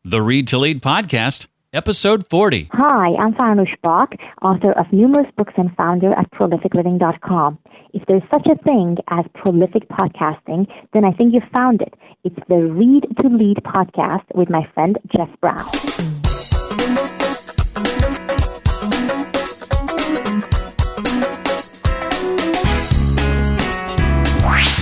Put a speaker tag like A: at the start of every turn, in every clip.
A: The Read to Lead Podcast, Episode 40.
B: Hi, I'm Farnoosh Bach, author of numerous books and founder at prolificliving.com. If there's such a thing as prolific podcasting, then I think you've found it. It's the Read to Lead Podcast with my friend Jeff Brown.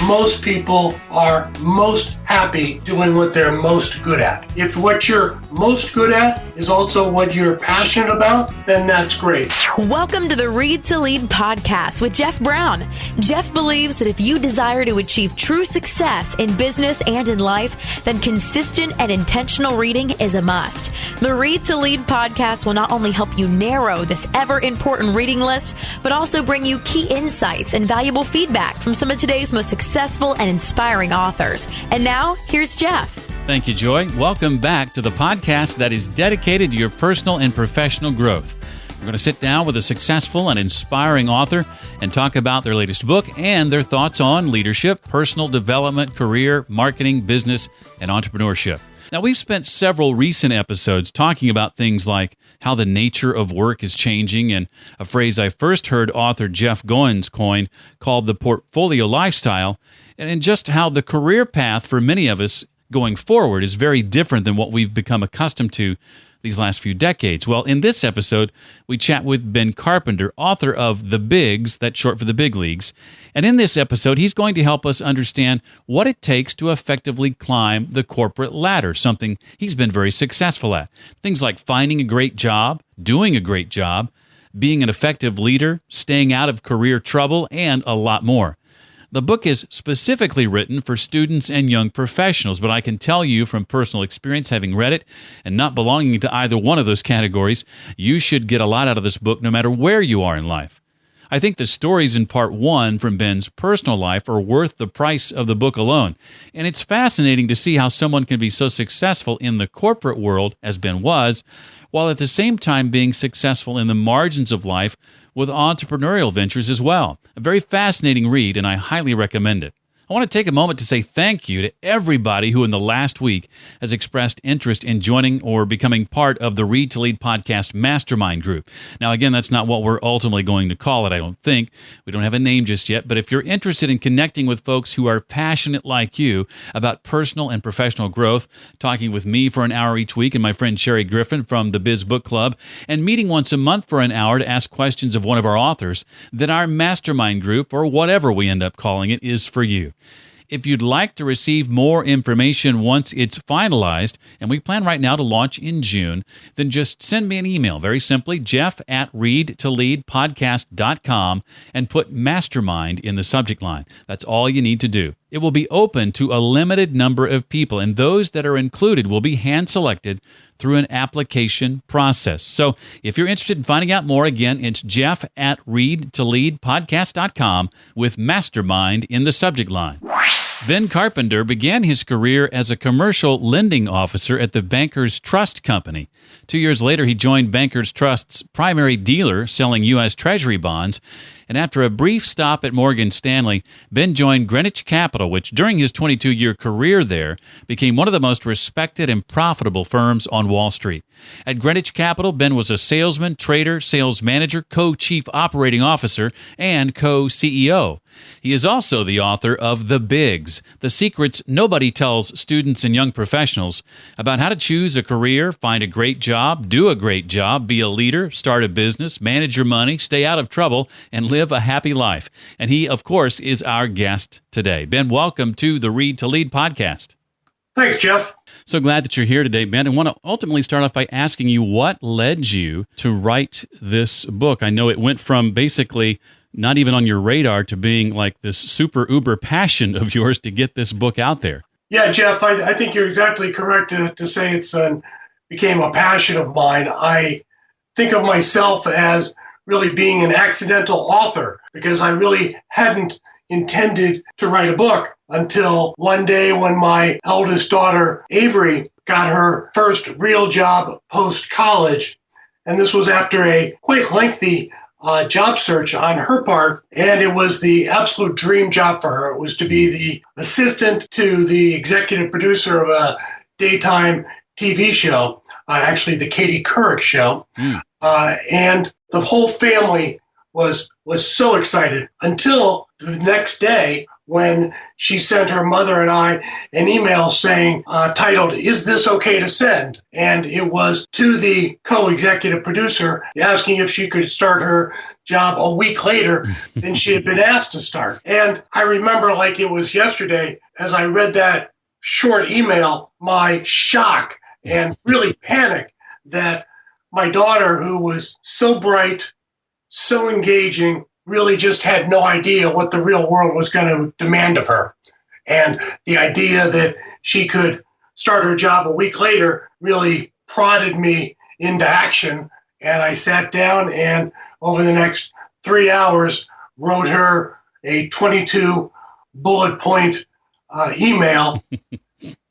C: Most people are most happy doing what they're most good at. If what you're most good at is also what you're passionate about, then that's great.
D: Welcome to the Read to Lead podcast with Jeff Brown. Jeff believes that if you desire to achieve true success in business and in life, then consistent and intentional reading is a must. The Read to Lead podcast will not only help you narrow this ever-important reading list, but also bring you key insights and valuable feedback from some of today's most successful and inspiring authors. And now, here's Jeff.
A: Thank you, Joy. Welcome back to the podcast that is dedicated to your personal and professional growth. We're going to sit down with a successful and inspiring author and talk about their latest book and their thoughts on leadership, personal development, career, marketing, business, and entrepreneurship. Now, we've spent several recent episodes talking about things like how the nature of work is changing and a phrase I first heard author Jeff Goins coin called the portfolio lifestyle, and just how the career path for many of us going forward is very different than what we've become accustomed to these last few decades. Well, in this episode, we chat with Ben Carpenter, author of The Bigs, that's short for the big leagues. And in this episode, he's going to help us understand what it takes to effectively climb the corporate ladder, something he's been very successful at. Things like finding a great job, doing a great job, being an effective leader, staying out of career trouble, and a lot more. The book is specifically written for students and young professionals, but I can tell you from personal experience, having read it and not belonging to either one of those categories, you should get a lot out of this book no matter where you are in life. I think the stories in part one from Ben's personal life are worth the price of the book alone. And it's fascinating to see how someone can be so successful in the corporate world, as Ben was, while at the same time being successful in the margins of life with entrepreneurial ventures as well. A very fascinating read, and I highly recommend it. I want to take a moment to say thank you to everybody who in the last week has expressed interest in joining or becoming part of the Read to Lead podcast mastermind group. Now, again, that's not what we're ultimately going to call it, I don't think. We don't have a name just yet, but if you're interested in connecting with folks who are passionate like you about personal and professional growth, talking with me for an hour each week and my friend Sherry Griffin from the Biz Book Club, and meeting once a month for an hour to ask questions of one of our authors, then our mastermind group, or whatever we end up calling it, is for you. If you'd like to receive more information once it's finalized, and we plan right now to launch in June, then just send me an email, very simply, jeff@readtoleadpodcast.com, and put mastermind in the subject line. That's all you need to do. It will be open to a limited number of people, and those that are included will be hand-selected through an application process. So if you're interested in finding out more, again, it's jeff@readtoleadpodcast.com with mastermind in the subject line. Ben Carpenter began his career as a commercial lending officer at the Bankers Trust Company. 2 years later, he joined Bankers Trust's primary dealer selling U.S. Treasury bonds. And after a brief stop at Morgan Stanley, Ben joined Greenwich Capital, which during his 22-year career there became one of the most respected and profitable firms on Wall Street. At Greenwich Capital, Ben was a salesman, trader, sales manager, co-chief operating officer, and co-CEO. He is also the author of The Bigs, the secrets nobody tells students and young professionals about how to choose a career, find a great job, do a great job, be a leader, start a business, manage your money, stay out of trouble, and live a happy life. And he, of course, is our guest today. Ben, welcome to the Read to Lead podcast.
C: Thanks, Jeff.
A: So glad that you're here today, Ben. I want to ultimately start off by asking you what led you to write this book. I know it went from basically not even on your radar to being like this super uber passion of yours to get this book out there.
C: Yeah, Jeff, I think you're exactly correct to say it's became a passion of mine. I think of myself as really being an accidental author because I really hadn't intended to write a book until one day when my eldest daughter, Avery, got her first real job post-college. And this was after a quite lengthy job search on her part, and it was the absolute dream job for her. It was to be the assistant to the executive producer of a daytime TV show, actually the Katie Couric show. And the whole family was so excited until the next day when she sent her mother and I an email saying, titled, "Is this okay to send?" And it was to the co-executive producer asking if she could start her job a week later than she had been asked to start. And I remember like it was yesterday, as I read that short email, my shock and really panic that my daughter, who was so bright, so engaging, really just had no idea what the real world was going to demand of her. And the idea that she could start her job a week later really prodded me into action. And I sat down and over the next 3 hours wrote her a 22 bullet point email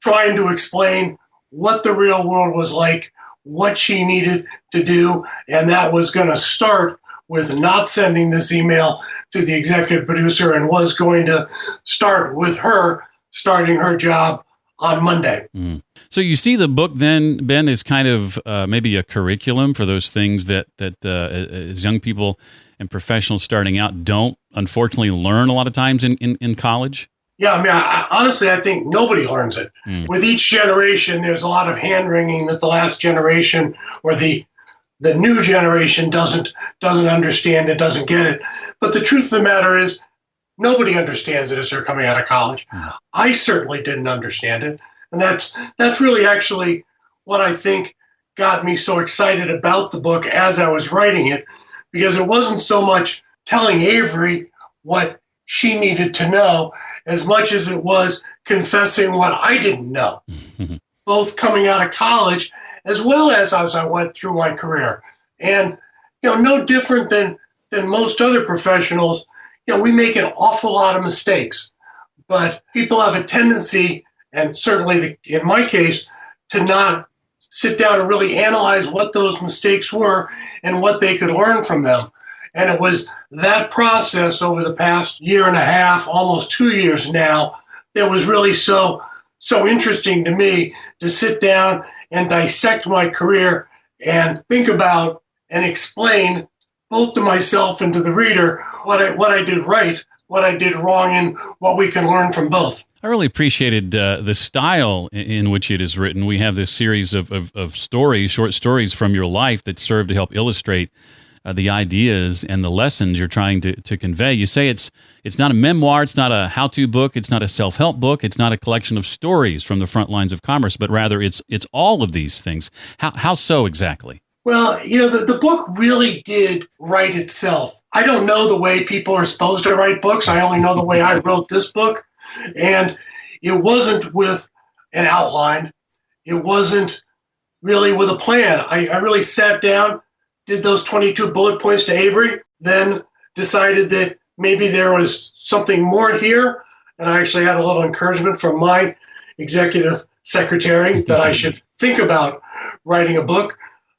C: trying to explain what the real world was like, what she needed to do. And that was going to start with not sending this email to the executive producer and was going to start with her starting her job on Monday.
A: So you see the book then, Ben, is kind of maybe a curriculum for those things that as young people and professionals starting out don't unfortunately learn a lot of times in college?
C: Yeah, I mean, honestly, I think nobody learns it. With each generation, there's a lot of hand-wringing that the last generation or the new generation doesn't understand it, doesn't get it. But the truth of the matter is, nobody understands it as they're coming out of college. I certainly didn't understand it. And that's really actually what I think got me so excited about the book as I was writing it, because it wasn't so much telling Avery what she needed to know as much as it was confessing what I didn't know, both coming out of college as well as I went through my career. And, no different than most other professionals, we make an awful lot of mistakes, but people have a tendency, and certainly in my case, to not sit down and really analyze what those mistakes were and what they could learn from them. And it was that process over the past year and a half, almost 2 years now, that was really so interesting to me to sit down and dissect my career and think about and explain both to myself and to the reader what I did right, what I did wrong, and what we can learn from both.
A: I really appreciated the style in which it is written. We have this series of stories, short stories from your life that serve to help illustrate the ideas and the lessons you're trying to convey. You say it's not a memoir, it's not a how-to book, it's not a self-help book, it's not a collection of stories from the front lines of commerce, but rather it's all of these things. How so exactly?
C: Well, the book really did write itself. I don't know the way people are supposed to write books. I only know the way I wrote this book. And it wasn't with an outline. It wasn't really with a plan. I really sat down, did those 22 bullet points to Avery, then decided that maybe there was something more here. And I actually had a little encouragement from my executive secretary that I should think about writing a book.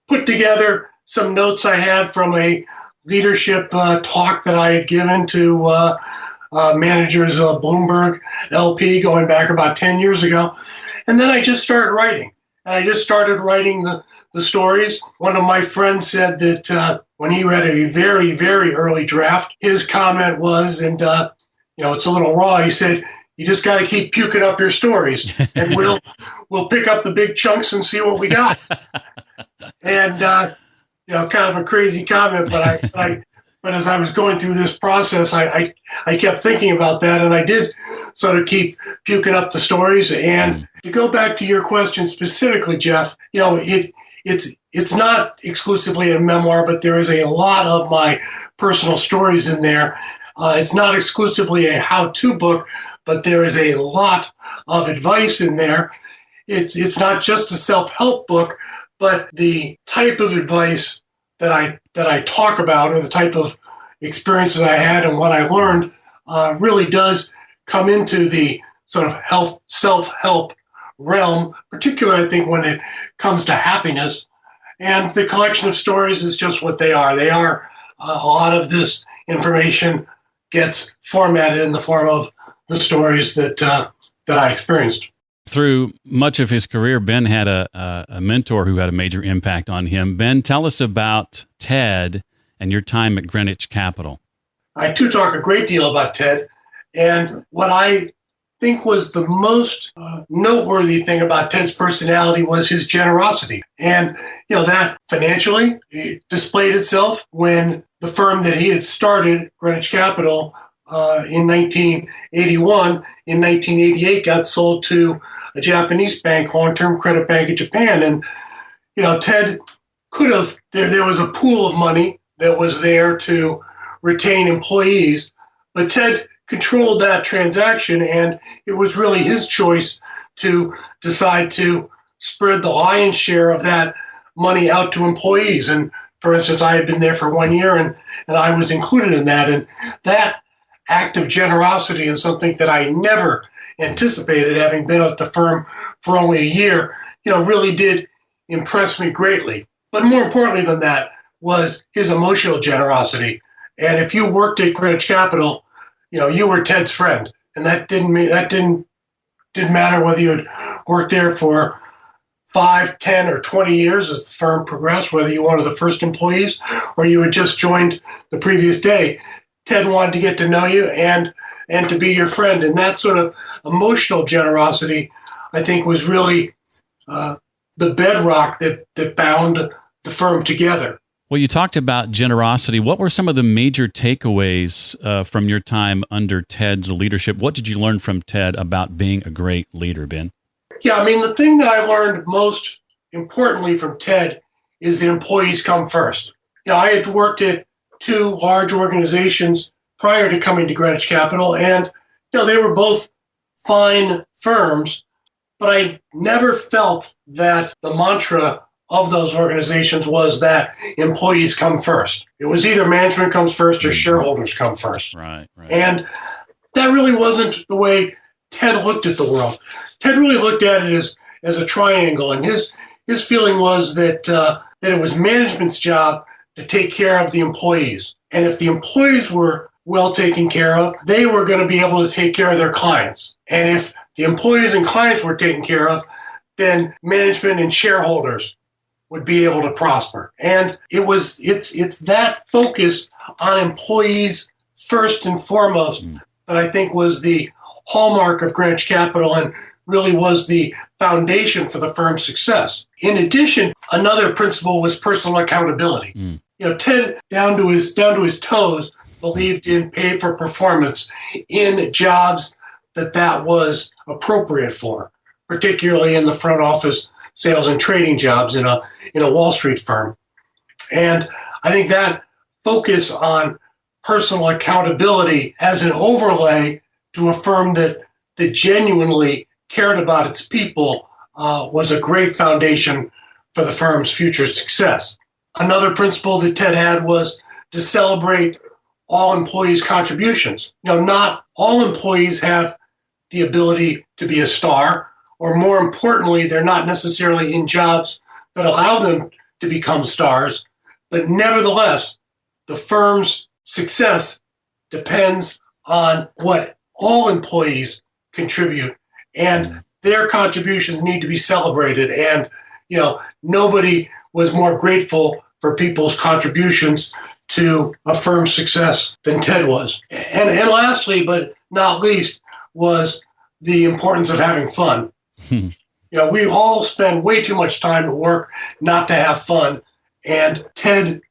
C: Put together some notes I had from a leadership talk that I had given to managers of Bloomberg LP going back about 10 years ago. And then I just started writing. And I just started writing the stories. One of my friends said that when he read a very, very early draft, his comment was, and it's a little raw, he said, "You just got to keep puking up your stories, and we'll pick up the big chunks and see what we got." And kind of a crazy comment, but as I was going through this process, I kept thinking about that, and I did sort of keep puking up the stories. And to go back to your question specifically, Jeff, it's not exclusively a memoir, but there is a lot of my personal stories in there. It's not exclusively a how-to book, but there is a lot of advice in there. It's not just a self-help book, but the type of advice that I talk about, or the type of experiences I had and what I learned, really does come into the sort of self-help realm, particularly I think when it comes to happiness. And the collection of stories is just what they are. They are a lot of this information gets formatted in the form of the stories that I experienced.
A: Through much of his career, Ben had a mentor who had a major impact on him. Ben, tell us about Ted and your time at Greenwich Capital.
C: I too talk a great deal about Ted, and what I think was the most noteworthy thing about Ted's personality was his generosity. And, that financially it displayed itself when the firm that he had started, Greenwich Capital, in 1981, in 1988 got sold to a Japanese bank, Long-Term Credit Bank of Japan. And, Ted could have, there was a pool of money that was there to retain employees, but Ted controlled that transaction, and it was really his choice to decide to spread the lion's share of that money out to employees. And for instance, I had been there for 1 year, and I was included in that. And that act of generosity is something that I never anticipated, having been at the firm for only a year, really did impress me greatly. But more importantly than that was his emotional generosity. And if you worked at Greenwich Capital, you were Ted's friend, and that didn't matter whether you had worked there for 5, 10, or 20 years as the firm progressed, whether you were one of the first employees or you had just joined the previous day. Ted wanted to get to know you and to be your friend, and that sort of emotional generosity, I think, was really the bedrock that bound the firm together.
A: Well, you talked about generosity. What were some of the major takeaways from your time under Ted's leadership? What did you learn from Ted about being a great leader, Ben?
C: Yeah, the thing that I learned most importantly from Ted is that employees come first. I had worked at 2 large organizations prior to coming to Greenwich Capital, and they were both fine firms, but I never felt that the mantra of those organizations was that employees come first. It was either management comes first or shareholders come first.
A: Right.
C: And that really wasn't the way Ted looked at the world. Ted really looked at it as a triangle, and his feeling was that it was management's job to take care of the employees. And if the employees were well taken care of, they were going to be able to take care of their clients. And if the employees and clients were taken care of, then management and shareholders would be able to prosper. And it's that focus on employees first and foremost that I think was the hallmark of Greenwich Capital and really was the foundation for the firm's success. In addition, another principle was personal accountability. Ted, down to his toes, believed in pay for performance in jobs that was appropriate for, particularly in the front office sales and trading jobs in a Wall Street firm. And I think that focus on personal accountability as an overlay to a firm that genuinely cared about its people was a great foundation for the firm's future success. Another principle that Ted had was to celebrate all employees' contributions. Not all employees have the ability to be a star, or more importantly, they're not necessarily in jobs that allow them to become stars. But nevertheless, the firm's success depends on what all employees contribute, and their contributions need to be celebrated. And, nobody was more grateful for people's contributions to a firm's success than Ted was. And lastly, but not least, was the importance of having fun. We all spend way too much time at work not to have fun. And Ted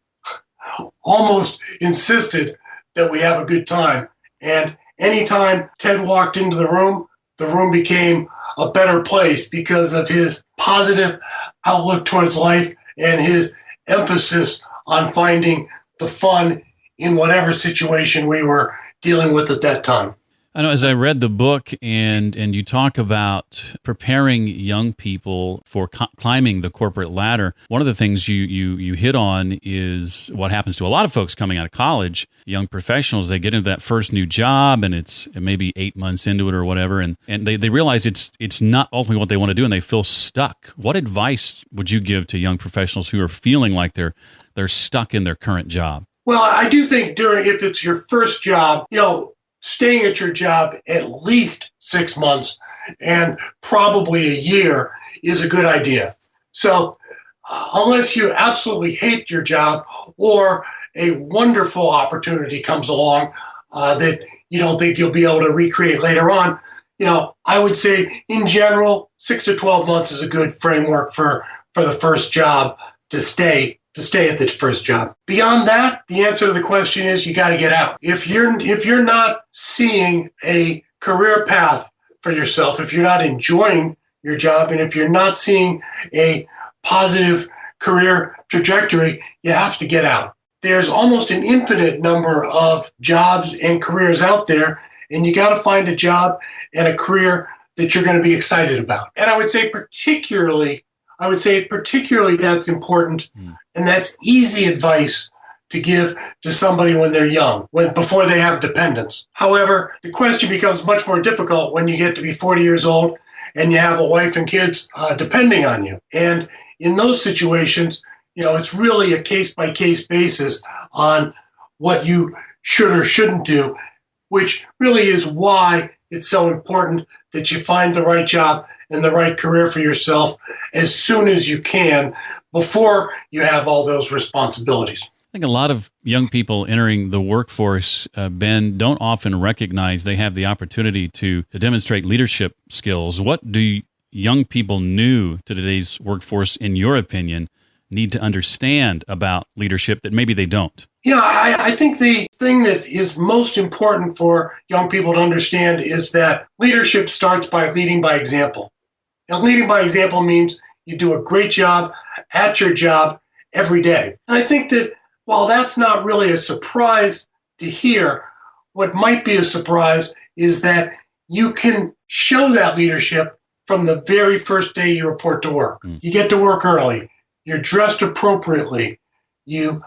C: almost insisted that we have a good time. And anytime Ted walked into the room became a better place because of his positive outlook towards life and his emphasis on finding the fun in whatever situation we were dealing with at that time.
A: I know, as I read the book and you talk about preparing young people for climbing the corporate ladder, one of the things you hit on is what happens to a lot of folks coming out of college, young professionals. They get into that first new job, and it's maybe 8 months into it or whatever, and they realize it's not ultimately what they want to do, and they feel stuck. What advice would you give to young professionals who are feeling like they're stuck in their current job?
C: Well, I do think if it's your first job, staying at your job at least 6 months and probably a year is a good idea. So unless you absolutely hate your job or a wonderful opportunity comes along that you don't think you'll be able to recreate later on, I would say in general, 6 to 12 months is a good framework for the first job to stay at the first job. Beyond that, the answer to the question is you got to get out. If you're not seeing a career path for yourself, if you're not enjoying your job, and if you're not seeing a positive career trajectory, you have to get out. There's almost an infinite number of jobs and careers out there, and you got to find a job and a career that you're going to be excited about. And I would say particularly that's important, and that's easy advice to give to somebody when they're young, before they have dependents. However, the question becomes much more difficult when you get to be 40 years old and you have a wife and kids depending on you. And in those situations, it's really a case-by-case basis on what you should or shouldn't do, which really is why it's so important that you find the right job and the right career for yourself as soon as you can before you have all those responsibilities.
A: I think a lot of young people entering the workforce, Ben, don't often recognize they have the opportunity to demonstrate leadership skills. What do young people new to today's workforce, in your opinion, need to understand about leadership that maybe they don't?
C: Yeah, I think the thing that is most important for young people to understand is that leadership starts by leading by example. And leading by example means you do a great job at your job every day. And I think that while that's not really a surprise to hear, what might be a surprise is that you can show that leadership from the very first day you report to work. You get to work early. You're dressed appropriately. You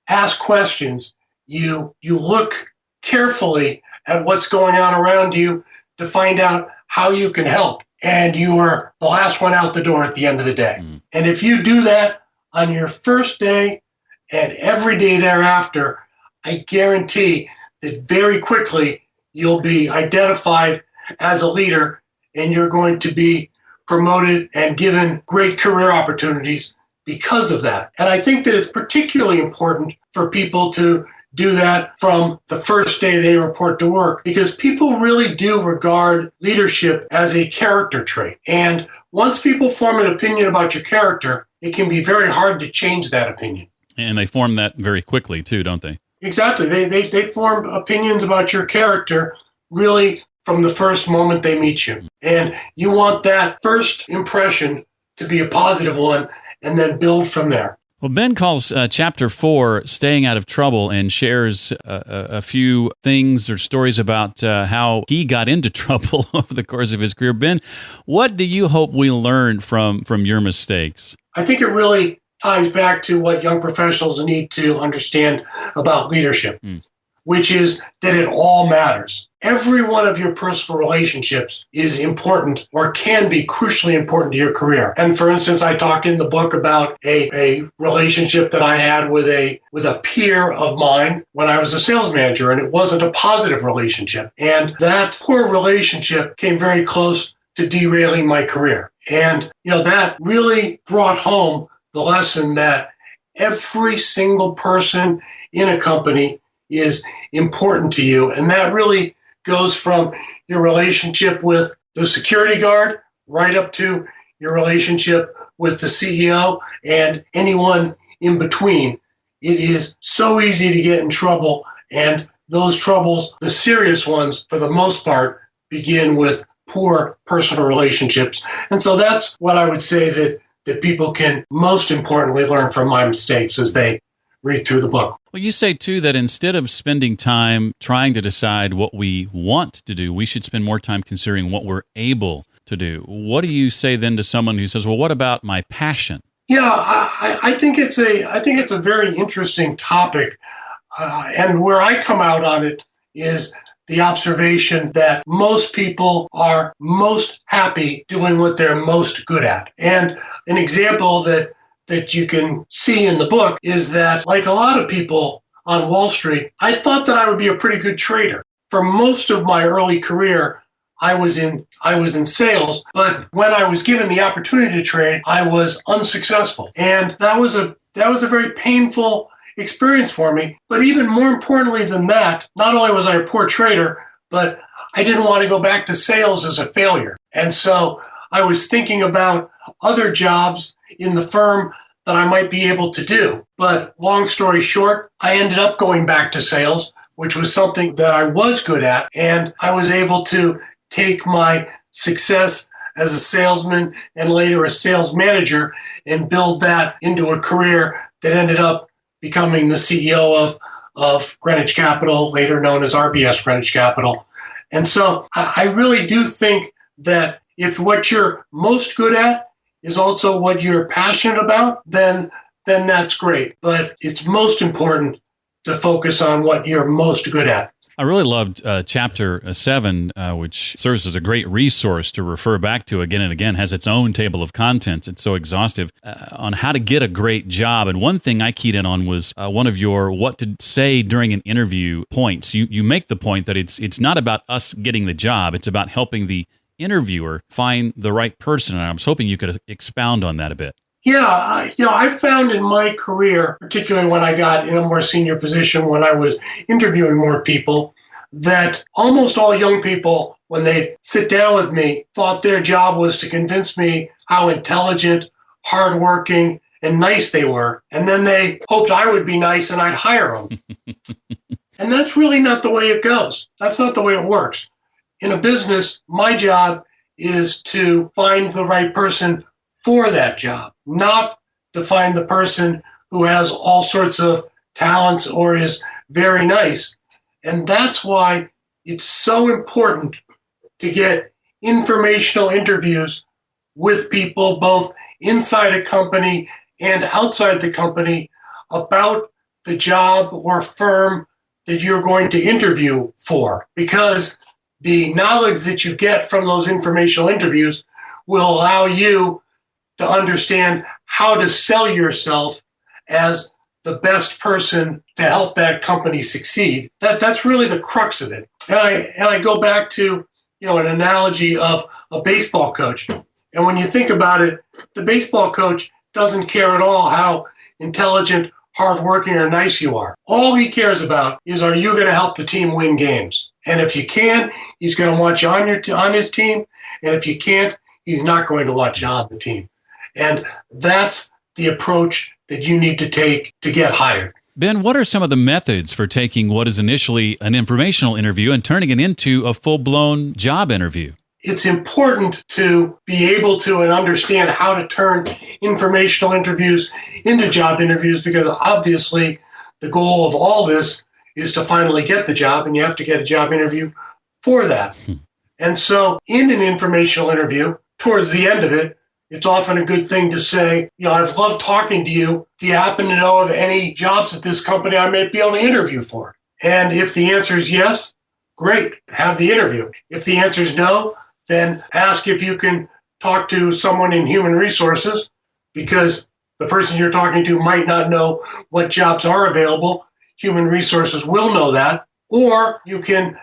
C: ask questions. You look carefully at what's going on around you to find out how you can help. And you are the last one out the door at the end of the day. And if you do that on your first day and every day thereafter, I guarantee that very quickly you'll be identified as a leader and you're going to be promoted and given great career opportunities because of that. And I think that it's particularly important for people to do that from the first day they report to work, because people really do regard leadership as a character trait. And once people form an opinion about your character, it can be very hard to change that opinion.
A: And they form that very quickly too, don't they?
C: Exactly. They form opinions about your character really from the first moment they meet you. And you want that first impression to be a positive one and then build from there.
A: Well, Ben calls Chapter 4 Staying Out of Trouble and shares a few things or stories about how he got into trouble over the course of his career. Ben, what do you hope we learn from your mistakes?
C: I think it really ties back to what young professionals need to understand about leadership, which is that it all matters. Every one of your personal relationships is important or can be crucially important to your career. And for instance, I talk in the book about a relationship that I had with a peer of mine when I was a sales manager, and it wasn't a positive relationship. And that poor relationship came very close to derailing my career. And, that really brought home the lesson that every single person in a company is important to you. And that really goes from your relationship with the security guard right up to your relationship with the CEO and anyone in between. It is so easy to get in trouble, and those troubles, the serious ones for the most part, begin with poor personal relationships. And so that's what I would say that people can most importantly learn from my mistakes as they read through the book.
A: Well, you say, too, that instead of spending time trying to decide what we want to do, we should spend more time considering what we're able to do. What do you say then to someone who says, well, what about my passion?
C: Yeah, I think it's a very interesting topic. And where I come out on it is the observation that most people are most happy doing what they're most good at. And an example that you can see in the book is that, like a lot of people on Wall Street, I thought that I would be a pretty good trader. For most of my early career, I was in sales, but when I was given the opportunity to trade, I was unsuccessful. And that was a very painful experience for me. But even more importantly than that, not only was I a poor trader, but I didn't want to go back to sales as a failure. And so I was thinking about other jobs in the firm that I might be able to do. But long story short, I ended up going back to sales, which was something that I was good at. And I was able to take my success as a salesman and later a sales manager and build that into a career that ended up becoming the CEO of Greenwich Capital, later known as RBS Greenwich Capital. And so I really do think that if what you're most good at is also what you're passionate about, then that's great. But it's most important to focus on what you're most good at.
A: I really loved Chapter 7, which serves as a great resource to refer back to again and again, has its own table of contents. It's so exhaustive on how to get a great job. And one thing I keyed in on was one of your what to say during an interview points. You make the point that it's not about us getting the job. It's about helping the interviewer find the right person. And I was hoping you could expound on that a bit.
C: Yeah, I found in my career, particularly when I got in a more senior position, when I was interviewing more people, that almost all young people, when they sit down with me, thought their job was to convince me how intelligent, hardworking, and nice they were. And then they hoped I would be nice and I'd hire them. And that's really not the way it goes. That's not the way it works. In a business, my job is to find the right person for that job, not to find the person who has all sorts of talents or is very nice. And that's why it's so important to get informational interviews with people both inside a company and outside the company about the job or firm that you're going to interview for, because the knowledge that you get from those informational interviews will allow you to understand how to sell yourself as the best person to help that company succeed. That's really the crux of it. And I go back to an analogy of a baseball coach. And when you think about it, the baseball coach doesn't care at all how intelligent, hardworking, or nice you are. All he cares about is, are you going to help the team win games? And if you can, he's going to want you on his team. And if you can't, he's not going to want you on the team. And that's the approach that you need to take to get hired.
A: Ben, what are some of the methods for taking what is initially an informational interview and turning it into a full-blown job interview?
C: It's important to be able to and understand how to turn informational interviews into job interviews, because obviously the goal of all this is to finally get the job, and you have to get a job interview for that. And so in an informational interview, towards the end of it, it's often a good thing to say, I've loved talking to you. Do you happen to know of any jobs at this company I may be able to interview for? And if the answer is yes, great, have the interview. If the answer is no, then ask if you can talk to someone in human resources, because the person you're talking to might not know what jobs are available. Human resources will know that. Or you can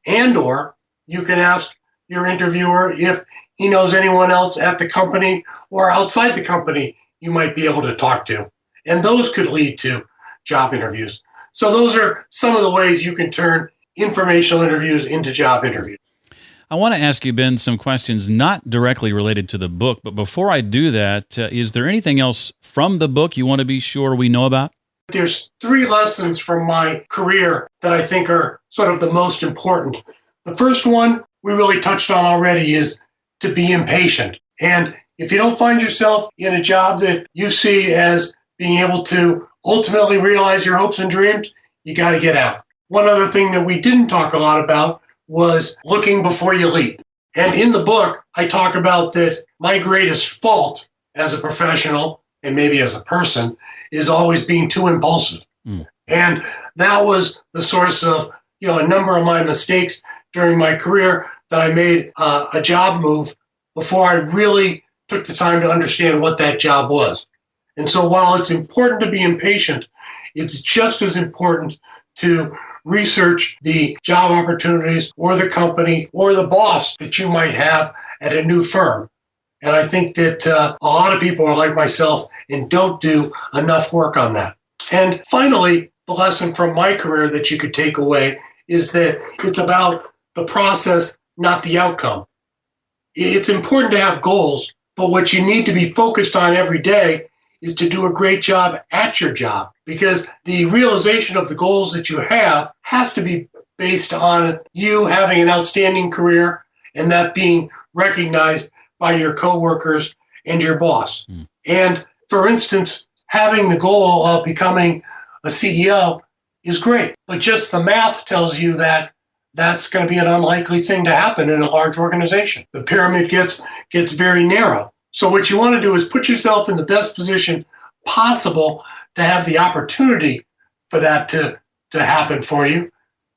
C: ask your interviewer if he knows anyone else at the company or outside the company you might be able to talk to. And those could lead to job interviews. So those are some of the ways you can turn informational interviews into job interviews.
A: I want to ask you, Ben, some questions not directly related to the book. But before I do that, is there anything else from the book you want to be sure we know about?
C: There's 3 lessons from my career that I think are sort of the most important. The first one we really touched on already is to be impatient. And if you don't find yourself in a job that you see as being able to ultimately realize your hopes and dreams, you got to get out. One other thing that we didn't talk a lot about was looking before you leap. And in the book, I talk about that my greatest fault as a professional, and maybe as a person, is always being too impulsive. And that was the source of a number of my mistakes during my career, that I made a job move before I really took the time to understand what that job was. And so while it's important to be impatient, it's just as important to research the job opportunities or the company or the boss that you might have at a new firm. And I think that a lot of people are like myself and don't do enough work on that. And finally, the lesson from my career that you could take away is that it's about the process, not the outcome. It's important to have goals, but what you need to be focused on every day is to do a great job at your job, because the realization of the goals that you have has to be based on you having an outstanding career and that being recognized by your coworkers and your boss. And for instance, having the goal of becoming a CEO is great, but just the math tells you that that's going to be an unlikely thing to happen in a large organization. The pyramid gets very narrow. So what you want to do is put yourself in the best position possible to have the opportunity for that to happen for you.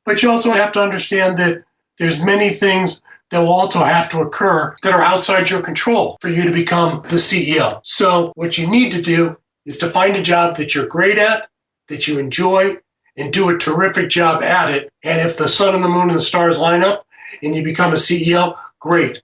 C: But you also have to understand that there's many things that will also have to occur that are outside your control for you to become the CEO. So what you need to do is to find a job that you're great at, that you enjoy, and do a terrific job at it. And if the sun and the moon and the stars line up and you become a CEO, great.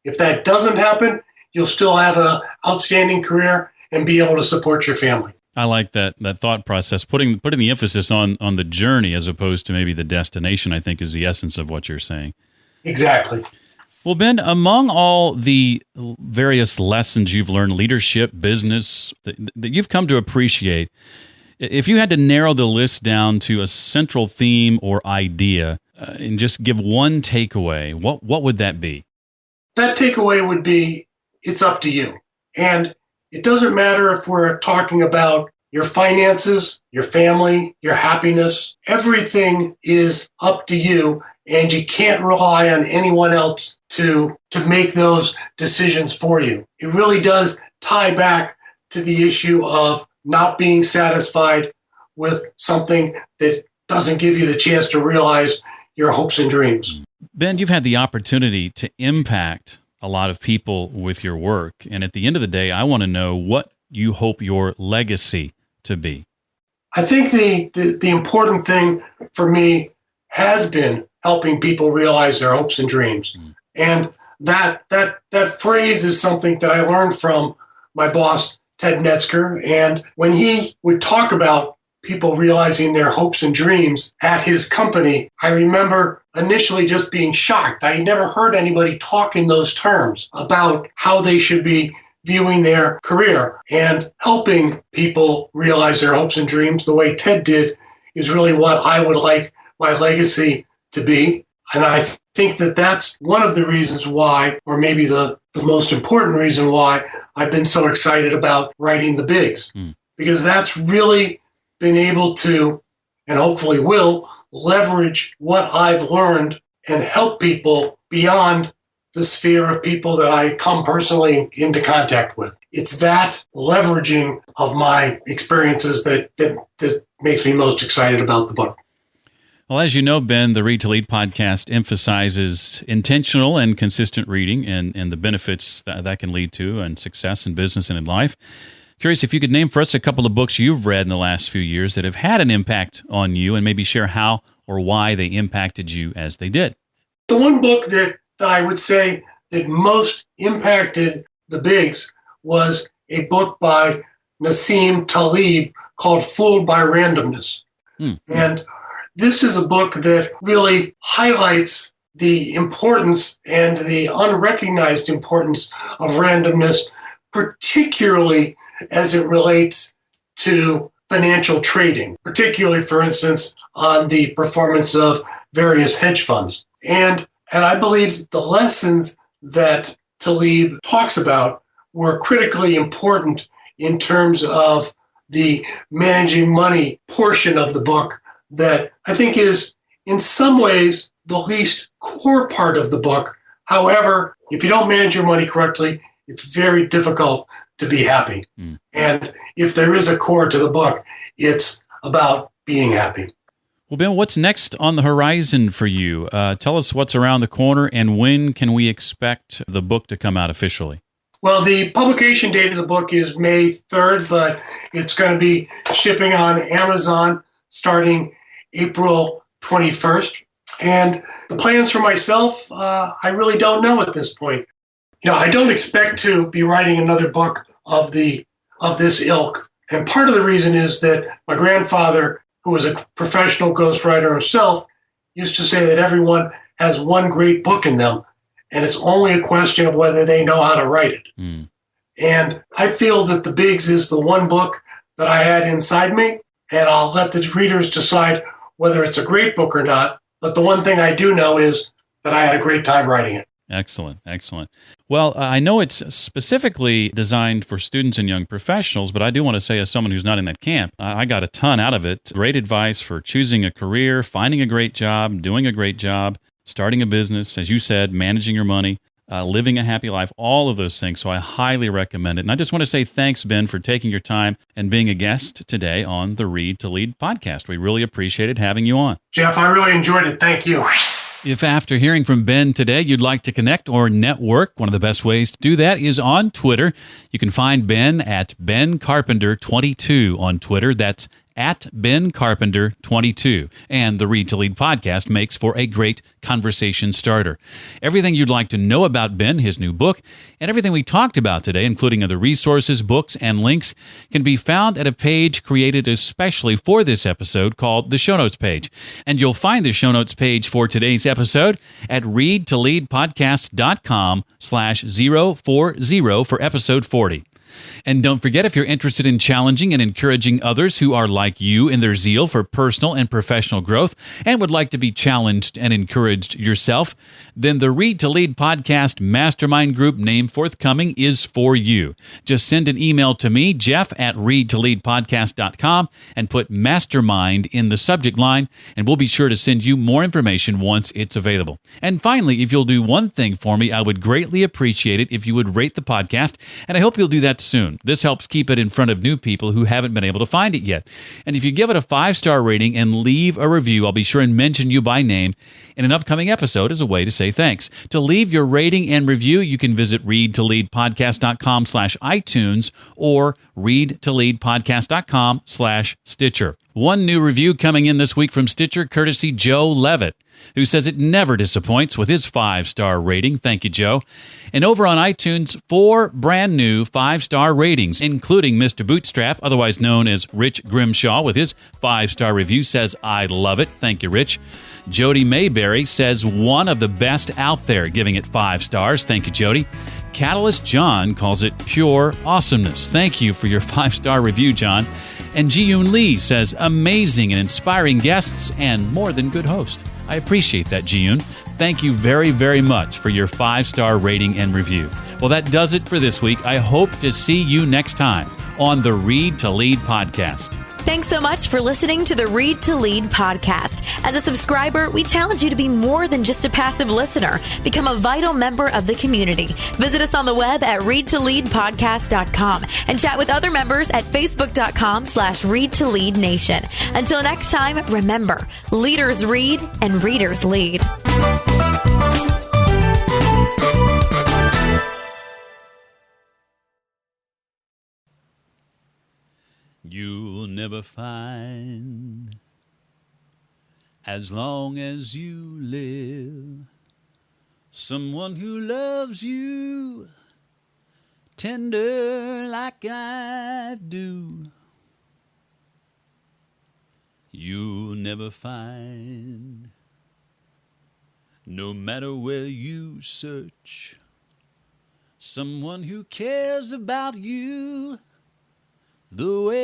C: If that doesn't happen, you'll still have an outstanding career and be able to support your family.
A: I like that thought process. Putting the emphasis on the journey as opposed to maybe the destination, I think, is the essence of what you're saying.
C: Exactly.
A: Well, Ben, among all the various lessons you've learned, leadership, business, that you've come to appreciate, if you had to narrow the list down to a central theme or idea and just give one takeaway, what would that be?
C: That takeaway would be, it's up to you. And it doesn't matter if we're talking about your finances, your family, your happiness. Everything is up to you, and you can't rely on anyone else to make those decisions for you. It really does tie back to the issue of not being satisfied with something that doesn't give you the chance to realize your hopes and dreams.
A: Ben, you've had the opportunity to impact a lot of people with your work. And at the end of the day, I want to know what you hope your legacy to be.
C: I think the important thing for me has been helping people realize their hopes and dreams. And that phrase is something that I learned from my boss, Ted Netzker. And when he would talk about people realizing their hopes and dreams at his company, I remember initially just being shocked. I never heard anybody talk in those terms about how they should be viewing their career. And helping people realize their hopes and dreams the way Ted did is really what I would like my legacy to be. And I think that that's one of the reasons why, or maybe the most important reason why, I've been so excited about writing the Bigs. Because that's really been able to, and hopefully will, leverage what I've learned and help people beyond the sphere of people that I come personally into contact with. It's that leveraging of my experiences that makes me most excited about the book.
A: Well, as you know, Ben, the Read to Lead podcast emphasizes intentional and consistent reading and the benefits that can lead to and success in business and in life. Curious if you could name for us a couple of books you've read in the last few years that have had an impact on you and maybe share how or why they impacted you as they did.
C: The one book that I would say that most impacted the Bigs was a book by Nassim Taleb called Fooled by Randomness. And this is a book that really highlights the importance and the unrecognized importance of randomness, particularly as it relates to financial trading, particularly, for instance, on the performance of various hedge funds. And I believe the lessons that Taleb talks about were critically important in terms of the managing money portion of the book that I think is, in some ways, the least core part of the book. However, if you don't manage your money correctly, it's very difficult to be happy. And if there is a core to the book, it's about being happy.
A: Well, Ben, what's next on the horizon for you? Tell us what's around the corner, and when can we expect the book to come out officially?
C: Well, the publication date of the book is May 3rd, but it's going to be shipping on Amazon starting April 21st. And the plans for myself, I really don't know at this point. I don't expect to be writing another book of this ilk. And part of the reason is that my grandfather, who was a professional ghostwriter himself, used to say that everyone has one great book in them, and it's only a question of whether they know how to write it. Mm. And I feel that The Bigs is the one book that I had inside me, and I'll let the readers decide whether it's a great book or not. But the one thing I do know is that I had a great time writing it.
A: Excellent, excellent. Well, I know it's specifically designed for students and young professionals, but I do want to say, as someone who's not in that camp, I got a ton out of it. Great advice for choosing a career, finding a great job, doing a great job, starting a business, as you said, managing your money, living a happy life, all of those things. So I highly recommend it. And I just want to say thanks, Ben, for taking your time and being a guest today on the Read to Lead podcast. We really appreciated having you on.
C: Jeff, I really enjoyed it. Thank you.
A: If after hearing from Ben today, you'd like to connect or network, one of the best ways to do that is on Twitter. You can find Ben at Ben Carpenter 22 on Twitter. That's at Ben Carpenter 22. And the Read to Lead podcast makes for a great conversation starter. Everything you'd like to know about Ben, his new book, and everything we talked about today, including other resources, books, and links, can be found at a page created especially for this episode called the Show Notes page. And you'll find the Show Notes page for today's episode at readtoleadpodcast.com/040 for episode 40. And don't forget, if you're interested in challenging and encouraging others who are like you in their zeal for personal and professional growth and would like to be challenged and encouraged yourself, then the Read to Lead Podcast Mastermind Group name forthcoming is for you. Just send an email to me, Jeff at readtoleadpodcast.com, and put Mastermind in the subject line, and we'll be sure to send you more information once it's available. And finally, if you'll do one thing for me, I would greatly appreciate it if you would rate the podcast, and I hope you'll do that soon. This helps keep it in front of new people who haven't been able to find it yet. And if you give it a 5-star rating and leave a review, I'll be sure and mention you by name in an upcoming episode as a way to say thanks. To leave your rating and review, you can visit readtoleadpodcast.com/iTunes or readtoleadpodcast.com/Stitcher. One new review coming in this week from Stitcher, courtesy Joe Levitt, who says it never disappoints with his 5-star rating. Thank you, Joe. And over on iTunes, 4 brand new 5-star ratings, including Mr. Bootstrap, otherwise known as Rich Grimshaw, with his 5-star review, says, I love it. Thank you, Rich. Jody Mayberry says, one of the best out there, giving it 5 stars. Thank you, Jody. Catalyst John calls it pure awesomeness. Thank you for your 5-star review, John. And Ji-Yoon Lee says, amazing and inspiring guests and more than good host. I appreciate that, Ji-Yoon. Thank you very, very much for your 5-star rating and review. Well, that does it for this week. I hope to see you next time on the Read to Lead podcast.
D: Thanks so much for listening to the Read to Lead podcast. As a subscriber, we challenge you to be more than just a passive listener. Become a vital member of the community. Visit us on the web at readtoleadpodcast.com and chat with other members at facebook.com/readtoleadnation. Until next time, remember, leaders read and readers lead.
A: You'll never find, as long as you live, someone who loves you tender like I do. You'll never find, no matter where you search, someone who cares about you the way